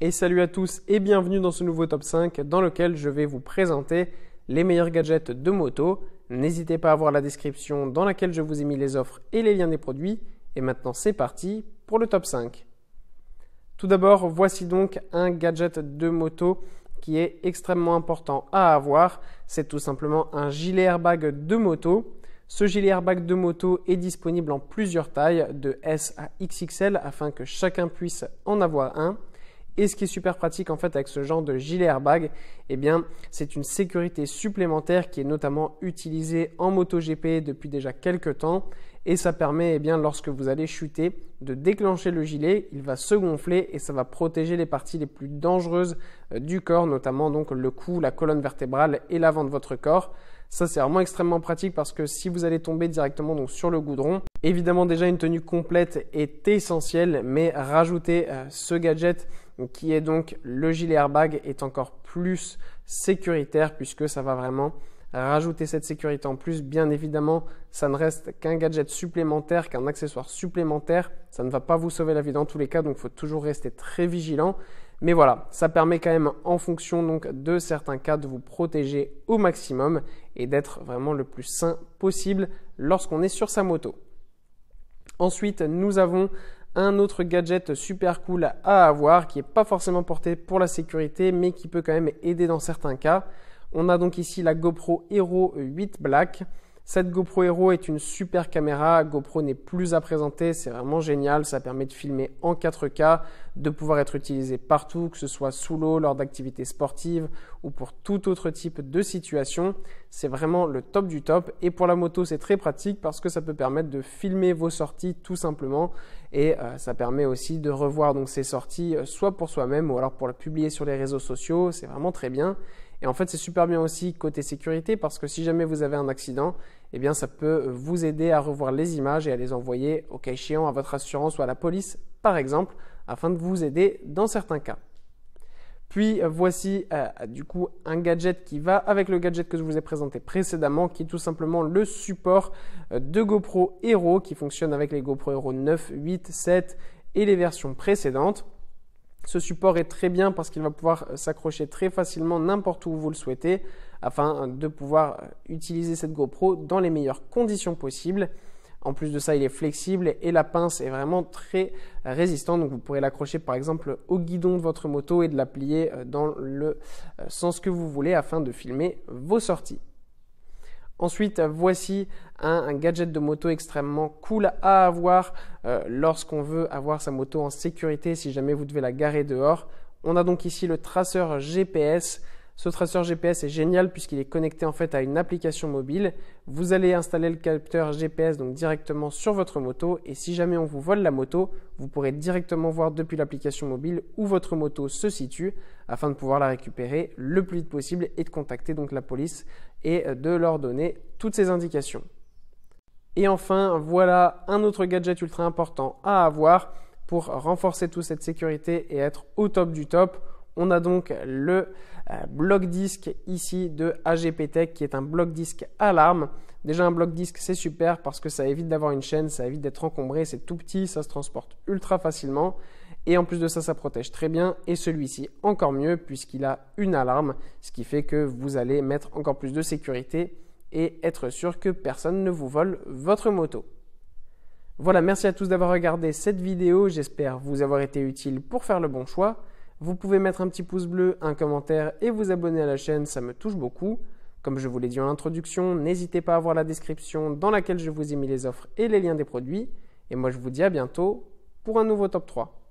Et salut à tous et bienvenue dans ce nouveau top 5 dans lequel je vais vous présenter les meilleurs gadgets de moto. N'hésitez pas à voir la description dans laquelle je vous ai mis les offres et les liens des produits. Et maintenant c'est parti pour le top 5. Tout d'abord, voici donc un gadget de moto qui est extrêmement important à avoir. C'est tout simplement un gilet airbag de moto. Ce gilet airbag de moto est disponible en plusieurs tailles, de S à XXL, afin que chacun puisse en avoir un. Et ce qui est super pratique en fait avec ce genre de gilet airbag, eh bien, c'est une sécurité supplémentaire qui est notamment utilisée en MotoGP depuis déjà quelques temps. Et ça permet, eh bien, lorsque vous allez chuter, de déclencher le gilet, il va se gonfler et ça va protéger les parties les plus dangereuses du corps, notamment donc le cou, la colonne vertébrale et l'avant de votre corps. Ça, c'est vraiment extrêmement pratique parce que si vous allez tomber directement donc, sur le goudron, évidemment déjà une tenue complète est essentielle, mais rajouter ce gadget qui est donc le gilet airbag est encore plus sécuritaire puisque ça va vraiment rajouter cette sécurité en plus. Bien évidemment, ça ne reste qu'un gadget supplémentaire, qu'un accessoire supplémentaire. Ça ne va pas vous sauver la vie dans tous les cas, donc il faut toujours rester très vigilant. Mais voilà, ça permet quand même en fonction donc de certains cas de vous protéger au maximum et d'être vraiment le plus sain possible lorsqu'on est sur sa moto. Ensuite, nous avons un autre gadget super cool à avoir qui n'est pas forcément porté pour la sécurité mais qui peut quand même aider dans certains cas. On a donc ici la GoPro Hero 8 Black. Cette GoPro Hero est une super caméra. GoPro n'est plus à présenter, c'est vraiment génial. Ça permet de filmer en 4K, de pouvoir être utilisé partout, que ce soit sous l'eau, lors d'activités sportives ou pour tout autre type de situation. C'est vraiment le top du top. Et pour la moto, c'est très pratique parce que ça peut permettre de filmer vos sorties tout simplement. Et ça permet aussi de revoir donc ces sorties soit pour soi-même ou alors pour la publier sur les réseaux sociaux. C'est vraiment très bien. Et en fait, c'est super bien aussi côté sécurité parce que si jamais vous avez un accident, eh bien, ça peut vous aider à revoir les images et à les envoyer au cas échéant à votre assurance ou à la police, par exemple, afin de vous aider dans certains cas. Puis, voici du coup un gadget qui va avec le gadget que je vous ai présenté précédemment, qui est tout simplement le support de GoPro Hero qui fonctionne avec les GoPro Hero 9, 8, 7 et les versions précédentes. Ce support est très bien parce qu'il va pouvoir s'accrocher très facilement n'importe où vous le souhaitez afin de pouvoir utiliser cette GoPro dans les meilleures conditions possibles. En plus de ça, il est flexible et la pince est vraiment très résistante. Donc, vous pourrez l'accrocher par exemple au guidon de votre moto et de la plier dans le sens que vous voulez afin de filmer vos sorties. Ensuite, voici un gadget de moto extrêmement cool à avoir lorsqu'on veut avoir sa moto en sécurité si jamais vous devez la garer dehors. On a donc ici le traceur GPS. Ce traceur GPS est génial puisqu'il est connecté en fait à une application mobile. Vous allez installer le capteur GPS donc directement sur votre moto et si jamais on vous vole la moto, vous pourrez directement voir depuis l'application mobile où votre moto se situe afin de pouvoir la récupérer le plus vite possible et de contacter donc la police et de leur donner toutes ces indications. Et enfin, voilà un autre gadget ultra important à avoir pour renforcer toute cette sécurité et être au top du top. On a donc le bloc disque ici de AGP Tech qui est un bloc disque alarme. Déjà un bloc disque c'est super parce que ça évite d'avoir une chaîne, ça évite d'être encombré, c'est tout petit, ça se transporte ultra facilement. Et en plus de ça, ça protège très bien. Et celui-ci encore mieux puisqu'il a une alarme, ce qui fait que vous allez mettre encore plus de sécurité et être sûr que personne ne vous vole votre moto. Voilà, merci à tous d'avoir regardé cette vidéo. J'espère vous avoir été utile pour faire le bon choix. Vous pouvez mettre un petit pouce bleu, un commentaire et vous abonner à la chaîne, ça me touche beaucoup. Comme je vous l'ai dit en introduction, n'hésitez pas à voir la description dans laquelle je vous ai mis les offres et les liens des produits. Et moi, je vous dis à bientôt pour un nouveau top 3.